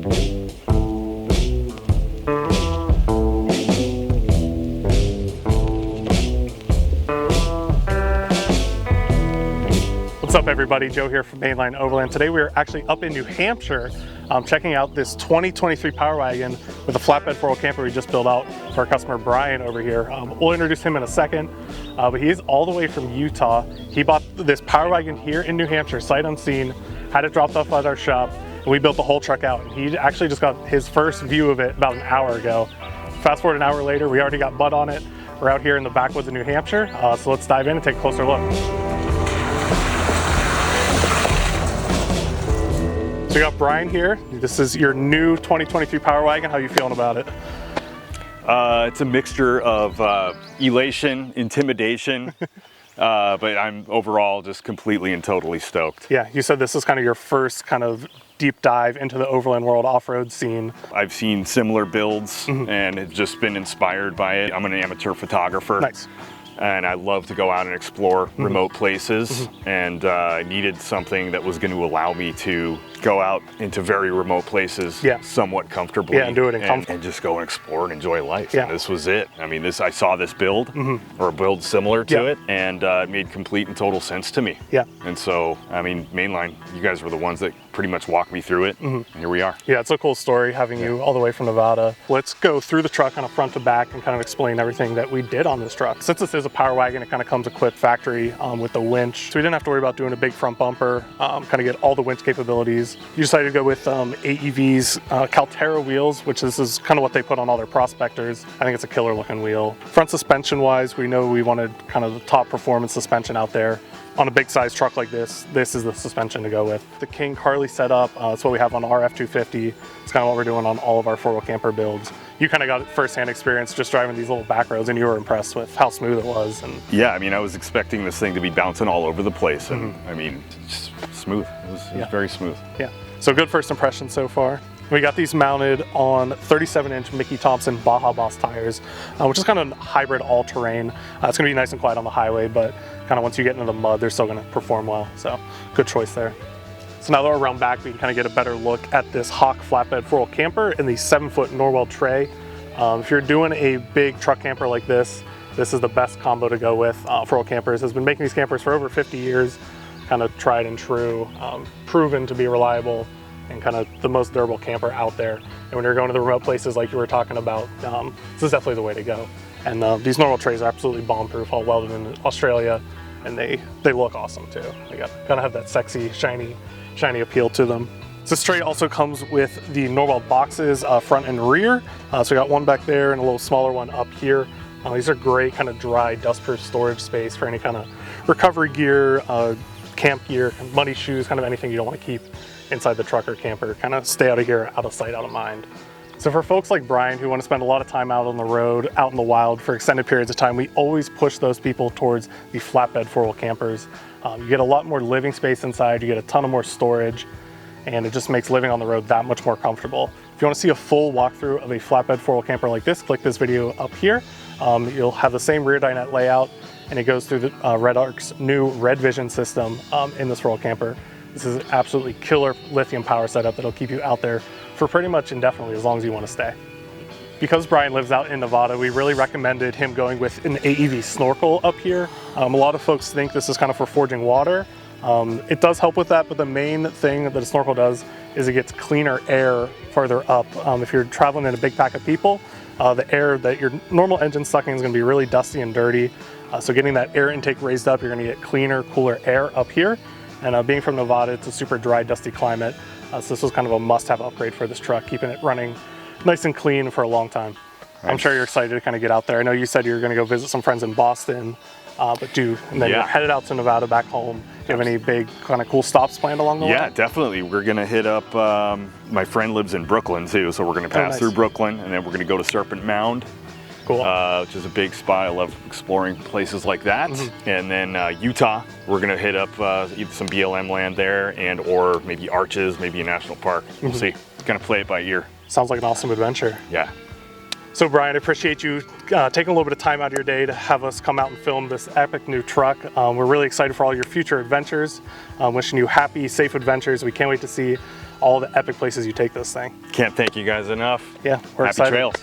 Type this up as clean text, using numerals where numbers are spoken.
What's up everybody, Joe here from Mainline Overland. Today we're actually up in New Hampshire checking out this 2023 Power Wagon with a flatbed 4-wheel camper we just built out for our customer Brian over here. We'll introduce him in a second, but he is all the way from Utah. He bought this Power Wagon here in New Hampshire, sight unseen, had it dropped off at our shop, and we built the whole truck out. And he actually just got his first view of it about an hour ago. Fast forward an hour later, we already got mud on it. We're out here in the backwoods of New Hampshire, so let's dive in and take a closer look. So we got Brian here. This is your new 2023 Power Wagon. How are you feeling about it? It's a mixture of elation, intimidation, but I'm overall just completely and totally stoked. Yeah, you said this is kind of your first kind of deep dive into the overland world off-road scene. I've seen similar builds and have just been inspired by it. I'm an amateur photographer. Nice. And I love to go out and explore remote places, and I needed something that was going to allow me to go out into very remote places somewhat comfortably. Yeah, and do it in comfort. And just go and explore and enjoy life. Yeah. And this was it. I mean, I saw this build, or a build similar to it, and it made complete and total sense to me. Yeah. And so, I mean, Mainline, you guys were the ones that pretty much walked me through it, and here we are. Yeah, it's a cool story having you all the way from Nevada. Let's go through the truck kind of front to back and kind of explain everything that we did on this truck. Since this is a Power Wagon, it kind of comes equipped factory with the winch. So we didn't have to worry about doing a big front bumper, kind of get all the winch capabilities. You decided to go with AEV's Caltera wheels, which this is kind of what they put on all their prospectors. I think it's a killer looking wheel. Front suspension wise, we know we wanted kind of the top performance suspension out there. On a big size truck like this is the suspension to go with. The King Harley setup, that's what we have on our F250. It's kind of what we're doing on all of our 4-wheel camper builds. You kind of got firsthand experience just driving these little back roads, and you were impressed with how smooth it was. And yeah, I mean, I was expecting this thing to be bouncing all over the place, and I mean, just smooth. It was very smooth. Yeah, so good first impression so far. We got these mounted on 37-inch Mickey Thompson Baja Boss tires, which is kind of hybrid all-terrain. It's going to be nice and quiet on the highway, but kind of once you get into the mud, they're still going to perform well. So good choice there. So now that we're around back, we can kind of get a better look at this Hawk flatbed 4-wheel camper in the 7-foot Norweld Tray. If you're doing a big truck camper like this is the best combo to go with. 4-wheel Campers has been making these campers for over 50 years, kind of tried and true, proven to be reliable, and kind of the most durable camper out there. And when you're going to the remote places like you were talking about, this is definitely the way to go. And these Norweld Trays are absolutely bomb-proof, all welded in Australia, and they look awesome too. They gotta have that sexy, shiny appeal to them. This tray also comes with the Norweld boxes, front and rear. So we got one back there and a little smaller one up here. These are great kind of dry, dust-proof storage space for any kind of recovery gear, camp gear, muddy shoes, kind of anything you don't want to keep inside the truck or camper. Kind of stay out of here, out of sight, out of mind. So for folks like Brian who want to spend a lot of time out on the road, out in the wild for extended periods of time, we always push those people towards the flatbed 4-wheel campers. You get a lot more living space inside, you get a ton of more storage, and it just makes living on the road that much more comfortable. If you want to see a full walkthrough of a flatbed 4-wheel camper like this, click this video up here. You'll have the same rear dinette layout, and it goes through the Red Arc's new Red Vision system in this 4-wheel camper. This is an absolutely killer lithium power setup that'll keep you out there for pretty much indefinitely, as long as you want to stay. Because Brian lives out in Nevada, we really recommended him going with an AEV Snorkel up here. A lot of folks think this is kind of for forging water. It does help with that, but the main thing that a Snorkel does is it gets cleaner air farther up. If you're traveling in a big pack of people, the air that your normal engine's sucking is going to be really dusty and dirty. So getting that air intake raised up, you're going to get cleaner, cooler air up here. And being from Nevada, it's a super dry, dusty climate. So this was kind of a must-have upgrade for this truck, keeping it running nice and clean for a long time. Nice. I'm sure you're excited to kind of get out there. I know you said you were going to go visit some friends in Boston, and then you're headed out to Nevada back home. Do you have any big kind of cool stops planned along the way? Yeah, definitely. We're going to hit up, my friend lives in Brooklyn too, so we're going to pass through Brooklyn, and then we're going to go to Serpent Mound. Cool. Which is a big spot. I love exploring places like that. And then Utah, we're gonna hit up either some BLM land there or maybe Arches, maybe a national park. We'll see. Gonna play it by ear. Sounds like an awesome adventure. Yeah. So Brian, I appreciate you taking a little bit of time out of your day to have us come out and film this epic new truck. We're really excited for all your future adventures. Wishing you happy, safe adventures. We can't wait to see all the epic places you take this thing. Can't thank you guys enough. Yeah, we're Happy excited. trails.